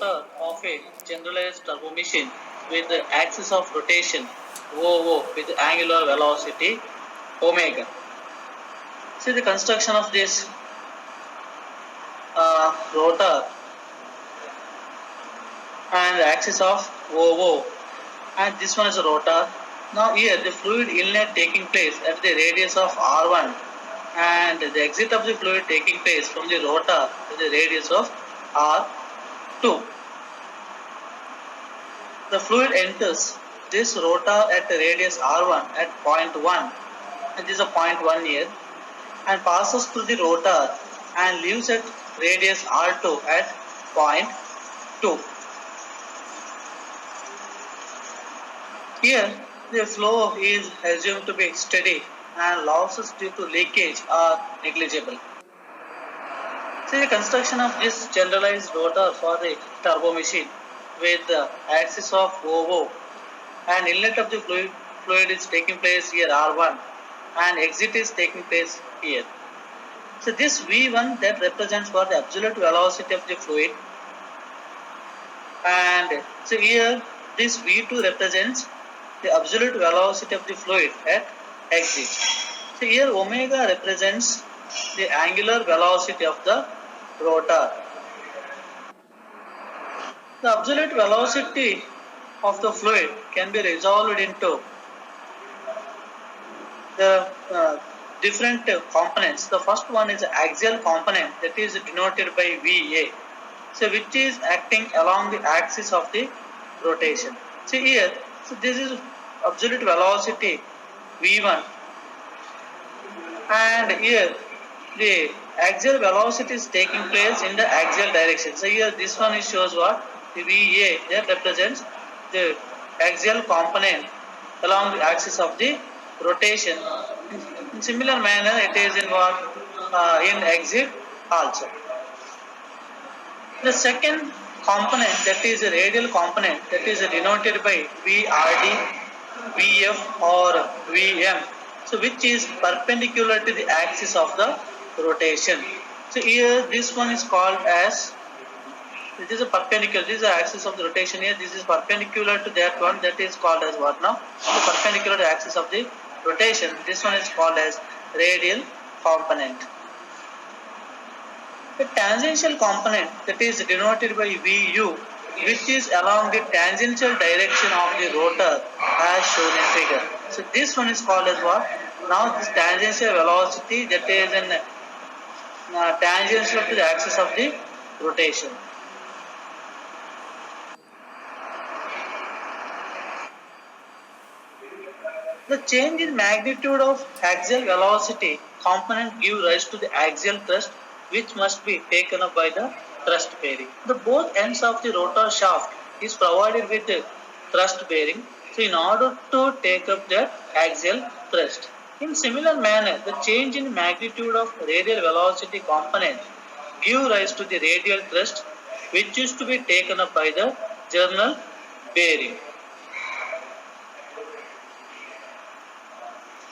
rotor of a generalized turbo machine with the axis of rotation OO with angular velocity omega. See the construction of this rotor and the axis of OO, and this one is a rotor. Now here the fluid inlet taking place at the radius of R1 and the exit of the fluid taking place from the rotor at the radius of R2. The fluid enters this rotor at the radius R1 at point 1, and this is a point 1 here, and passes through the rotor and leaves at radius R2 at point 2. Here the flow is assumed to be steady and losses due to leakage are negligible. See the construction of this generalized rotor for the turbo machine with the axis of OO, and inlet of the fluid is taking place here R1 and exit is taking place here. So this V1 that represents for the absolute velocity of the fluid, and so here this V2 represents the absolute velocity of the fluid at exit. So here omega represents the angular velocity of the rotor. The absolute velocity of the fluid can be resolved into the different components. The first one is the axial component, that is denoted by VA, so which is acting along the axis of the rotation. So here, so this is absolute velocity V1, and here the axial velocity is taking place in the axial direction. So here this one shows what? The VA that represents the axial component along the axis of the rotation. In similar manner, it is in what? In exit also. The second component, that is a radial component, that is denoted by VRD, VF or VM, so which is perpendicular to the axis of the rotation. So here this one is called as, this is a perpendicular, this is the axis of the rotation here, this is perpendicular to that one, that is called as what now? The perpendicular to the axis of the rotation, this one is called as radial component. The tangential component, that is denoted by VU, which is along the tangential direction of the rotor as shown in figure. So this one is called as what? Now this tangential velocity that is in tangential to the axis of the rotation. The change in magnitude of axial velocity component gives rise to the axial thrust, which must be taken up by the thrust bearing. The both ends of the rotor shaft is provided with a thrust bearing, so in order to take up that axial thrust. In similar manner, the change in magnitude of radial velocity component gives rise to the radial thrust, which is to be taken up by the journal bearing.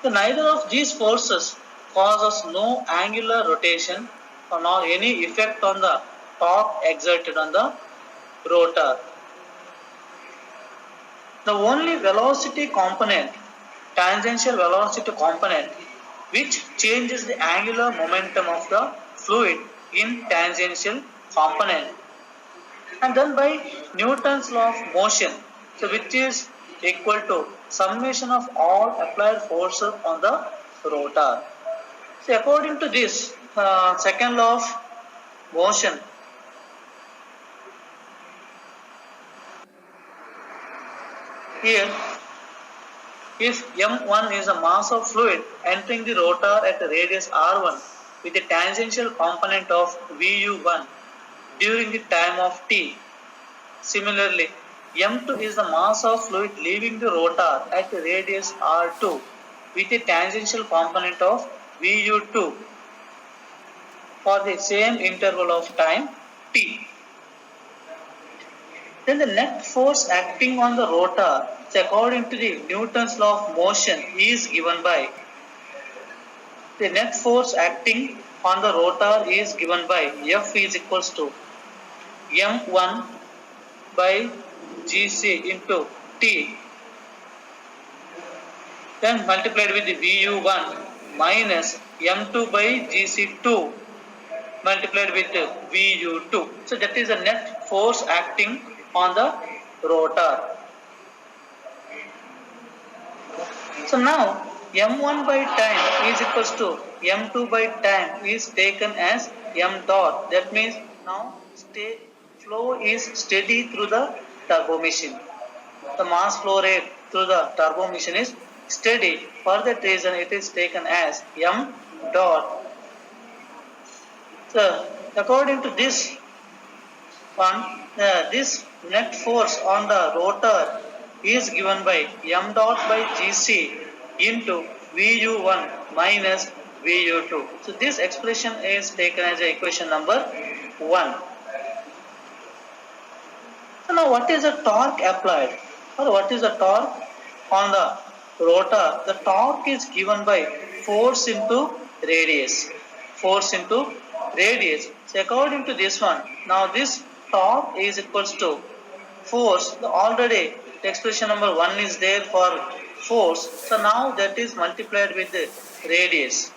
So neither of these forces causes no angular rotation or nor any effect on the torque exerted on the rotor. The only velocity component, tangential velocity component, which changes the angular momentum of the fluid in tangential component, and then by Newton's law of motion, so which is equal to summation of all applied forces on the rotor. So according to this second law of motion, here if M1 is a mass of fluid entering the rotor at the radius R1 with a tangential component of VU1 during the time of t. Similarly, M2 is the mass of fluid leaving the rotor at the radius R2 with a tangential component of VU2 for the same interval of time t. Then the net force acting on the rotor, according to the Newton's law of motion, is given by the net force acting on the rotor is given by F is equals to M1 by Gc into T, then multiplied with the Vu1 minus M2 by Gc2 multiplied with Vu2. So that is the net force acting on the rotor. So now M1 by time is equals to M2 by time is taken as M dot. That means now flow is steady through the turbo machine. The mass flow rate through the turbo machine is steady. For that reason it is taken as M dot. So according to this one, this net force on the rotor is given by M dot by Gc into Vu1 minus Vu2. So this expression is taken as equation number 1. So now what is the torque applied, or what is the torque on the rotor? The torque is given by force into radius. Force into radius. So according to this one, now this torque is equals to force. Already the expression number 1 is there for force. So now that is multiplied with the radius.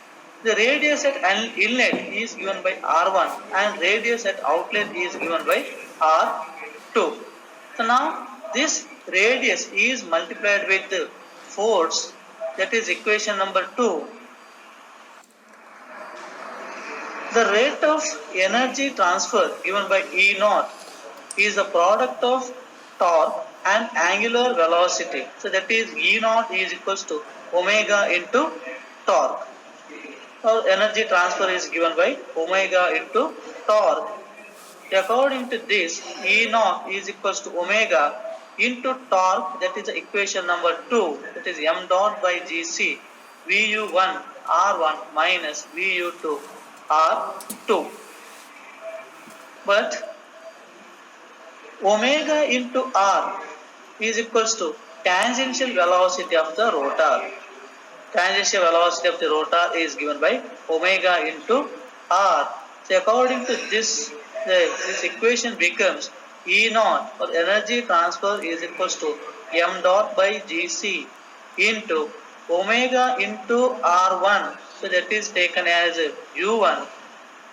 The radius at inlet is given by R1 and radius at outlet is given by R2. So now this radius is multiplied with the force, that is equation number 2. The rate of energy transfer given by E naught is the product of torque and angular velocity. So that is E naught is equals to omega into torque. So energy transfer is given by omega into torque. According to this, E naught is equals to omega into torque, that is the equation number 2, that is M dot by Gc, Vu1 R1 minus Vu2 R2. But omega into R is equals to tangential velocity of the rotor. Tangential velocity of the rotor is given by omega into R. So according to this, this equation becomes E naught, or energy transfer, is equals to M dot by Gc into omega into R1. So that is taken as U1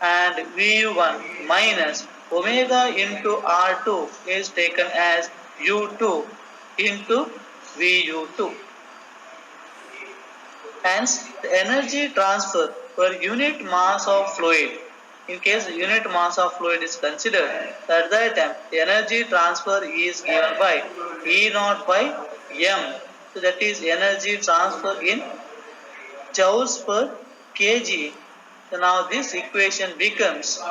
and Vu1 minus omega into R2 is taken as U2 into Vu2. Hence, the energy transfer per unit mass of fluid, in case the unit mass of fluid is considered, at that time the energy transfer is given by E naught by M. So that is energy transfer in joules per kg. So now this equation becomes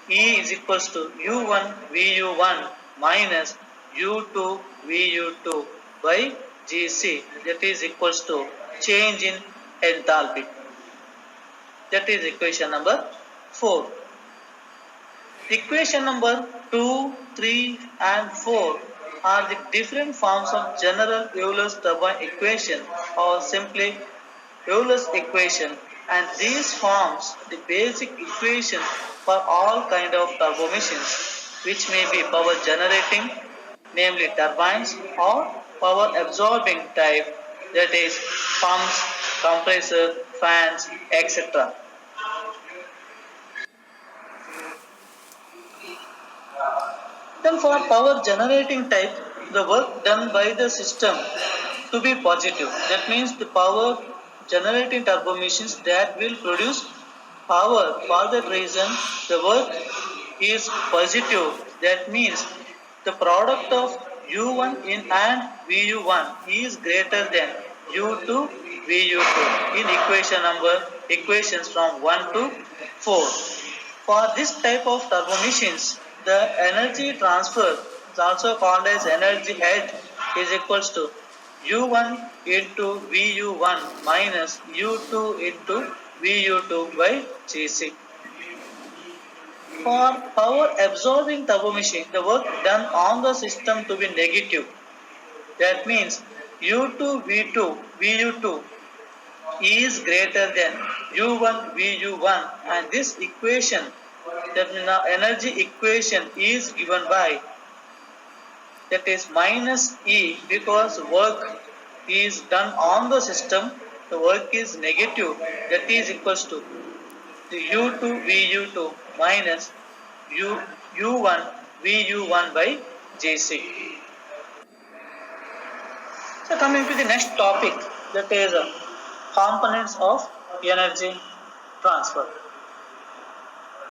E is equals to U1 Vu1 minus U2 Vu2 by Gc, that is equals to change in enthalpy. That is equation number 4. Equation number 2, 3 and 4 are the different forms of general Euler's turbine equation, or simply Euler's equation, and these forms the basic equation for all kind of turbo machines, which may be power generating, namely turbines, or power absorbing type, that is pumps, compressor, fans, etc. Then for power generating type, the work done by the system to be positive. That means the power generating turbo machines that will produce power. For that reason, the work is positive. That means the product of U1 in and Vu1 is greater than U2 Vu2 in equations from 1 to 4. For this type of turbo machines, the energy transfer is also called as energy head is equals to U1 into Vu1 minus U2 into Vu2 by Gc. For power absorbing turbo machine, the work done on the system to be negative. That means U2 Vu2 is greater than U1 Vu1, and this equation, that means the energy equation, is given by that is minus E because work is done on the system, the work is negative, that is equals to the U2 VU2 minus U1 VU1 by Jc. So coming to the next topic, that is components of energy transfer.